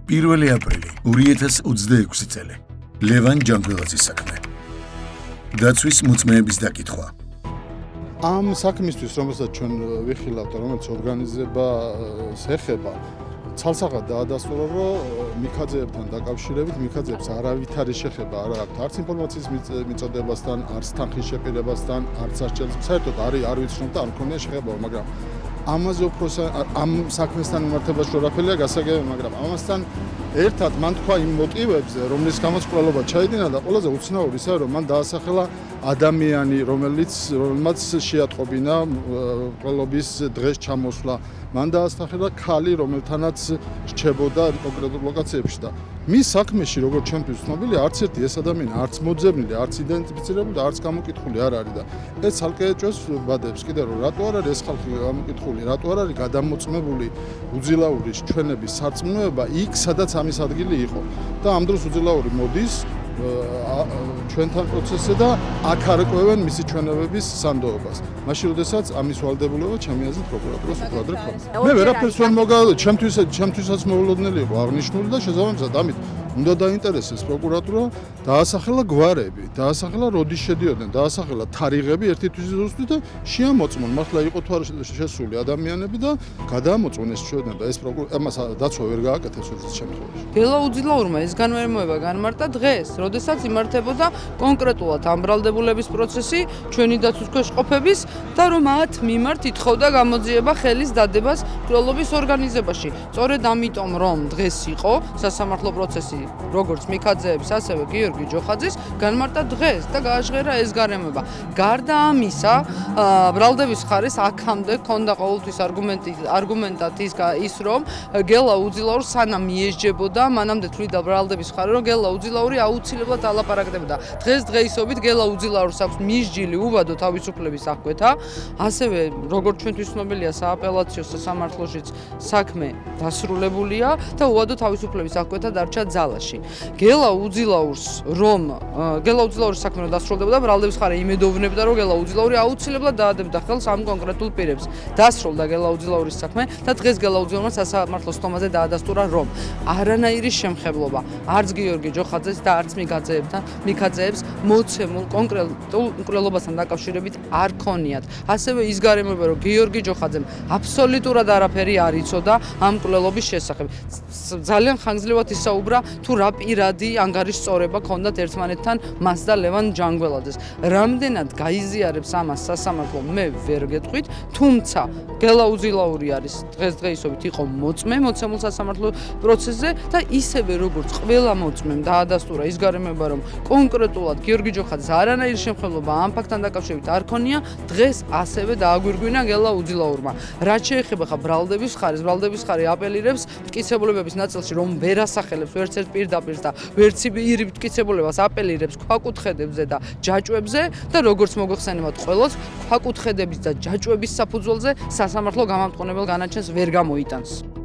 1 აპრილი 2026 წელი. ლევან ჯანგველაძის საქმე. დაცვის მოწმეების დაკითხვა. ამ საქმისთვის, რომელსაც ჩვენ ვიხილავთ, რომელიც ორგანიზებას ეხება, ცალსახად დაადასტურა, რომ მიქაძეებთან დაკავშირებით მიქაძეებს არავითარი შეხება არ აქვს არც ინფორმაციის მიწოდებასთან, არც თანხის შეპირებასთან, არც არჩევნებს. საერთოდ არ ვიცნობ და არ მქონია შეხება, მაგრამ ამაზე უფრო ამ საქმესთან მიმართებაში რაფერია გასაგები, მაგრამ ამასთან ერთად მან თქვა იმ მოტივებზე, რომლის გამოც კვლელობა ჩაიდინა და ყველაზე უცნაური ისაა, რომ მან დაასახელა ადამიანი, რომელმაც შეატყობინა კვლელობის დღეს ჩამოსვლა. მან დაასახელა ქალი, რომელთანაც რჩებოდა კონკრეტულ ლოკაციებში და მის საქმეში, როგორც ჩემთვის ცნობილი, არც ერთი ეს ადამიანი არც მოძებნილი, არც იდენტიფიცირებული და არც გამოკითხული არ არის და ეს ცალკე ეჭვს ბადებს კიდე რომ რატო არ არის ეს ხალხი გამოკითხული, რატო არ არის გადამოწმებული უძილაური ჩვენების სარწმუნოება იქ, სადაც ამის ადგილი იყო და ამ დროს უძილაური მოდის ჩვენთან პროცესზე და აქ არკვევენ მისი ჩვენებების სანდოობას. მაშინ როდესაც ამის ვალდებულება ჩემი აზრით პროკურატურას უკადრე ქონდა. მე ვერაფერს ვერ მოგავდა, ჩემთვისაც მოულოდნელი იყო აღნიშნული და შესაბამისად ამით უნდა დაინტერესდეს პროკურატურა, დაასახელა გვარები, დაასახელა როდის შედიოდნენ, დაასახელა თარიღები ერთი თვის ზუსტი და შეამოწმონ მართლა იყო თუ არ შესული ადამიანები და გადაამოწმონ ეს ჩვენება და ეს ამას დაცვა ვერ გააკეთეს უცებ შემთხვევაში. გელა უძილაურმა ეს განმარტება განმარტა დღეს, როდესაც იმართებოდა კონკრეტულად ამ ბრალდებულების პროცესი ჩვენი დაცვის ქვეშ ყოფების და რომ მათ მიმართ ითხოვდა გამოძიება ხელის დადებას კვლელობის ორგანიზებაში. სწორედ ამიტომ რომ დღეს იყო სასამართლო პროცესი როგორც მიქაძეების, ასევე გიორგი ჯოხაძის განმარტა დღეს და გააჟღერა ეს გარემოება. გარდა ამისა, ბრალდების ხარეს აქამდე ქონდა ყოველთვის არგუმენტად ის რომ გელა უძილაურს სანამ მიესჯებოდა, მანამდე თვლიდა ბრალდების ხარე, რომ გელა უძილაური აუცილებლად ალაპარაკდებოდა. დღესდღეობით გელა უძილაურს აქვს მისჯილი უბადო თავისუფლების აღკვეთა, ასევე როგორც ჩვენთვის ცნობილია სააპელაციო სასამართლოშიც საქმე დასრულებულია და უბადო თავისუფლების აღკვეთა დარჩა ძალაში. გელა უძილაურს საქმე რომ დასრულდებოდა, ბრალდების ხარე იმედოვნებდა, რომ გელა უძილაური აუცილებლად დაადებდა ხელს ამ კონკრეტულ პირებს. დასრულდა გელა უძილაურის საქმე და დღეს გელა უძილაურმა სასამართლოს თომაზე დაადასტურა, რომ არანაირი შემხებლობა არც გიორგი ჯოხაძეს და არც მიქაძეებს მოცემულ კონკრეტულ მკვლელობასთან დაკავშირებით არ ქონიათ. ასევე ის გარემოება, რომ გიორგი ჯოხაძემ აბსოლუტურად არაფერი არ იცოდა ამ მკვლელობის შესახებ. ძალიან ხანგრძლივად ისაუბრა თუ რა პირადი ანგარიშსწორება ქონდათ ერთმანეთთან მას და ლევან ჯანგველაძეს. რამდენად გაიზიარებს ამას სასამართლო, მე ვერ გეტყვით, თუმცა გელა უძილაური არის დღესდღეობით იყო მოცემულ სასამართლო პროცესზე და ისევე როგორც ყველა მოწმემ დაადასტურა ის გარემოება, რომ კონკრეტულად გიორგი ჯოხაძეს არანაირი შემხებლობა ამ ფაქტთან დაკავშირებით არ ქონია, დღეს ასევე დააგვირგვინა გელა უძილაურმა. რაც შეეხება ხა ბრალდების ხარე აპელირებს მტკიცებულებების ნაწილში, რომ ვერ ასახელებს ვერცერთ პირდაპირ და ვერც ირი მტკიცებულებას აპელირებს ქვაკუთხედებზე და ჯაჭვებზე და როგორც მოგეხსენებათ ყველას, ქვაკუთხედების და ჯაჭვების საფუძველზე სასამართლო გამამტყუნებელ განაჩენს ვერ გამოიტანს.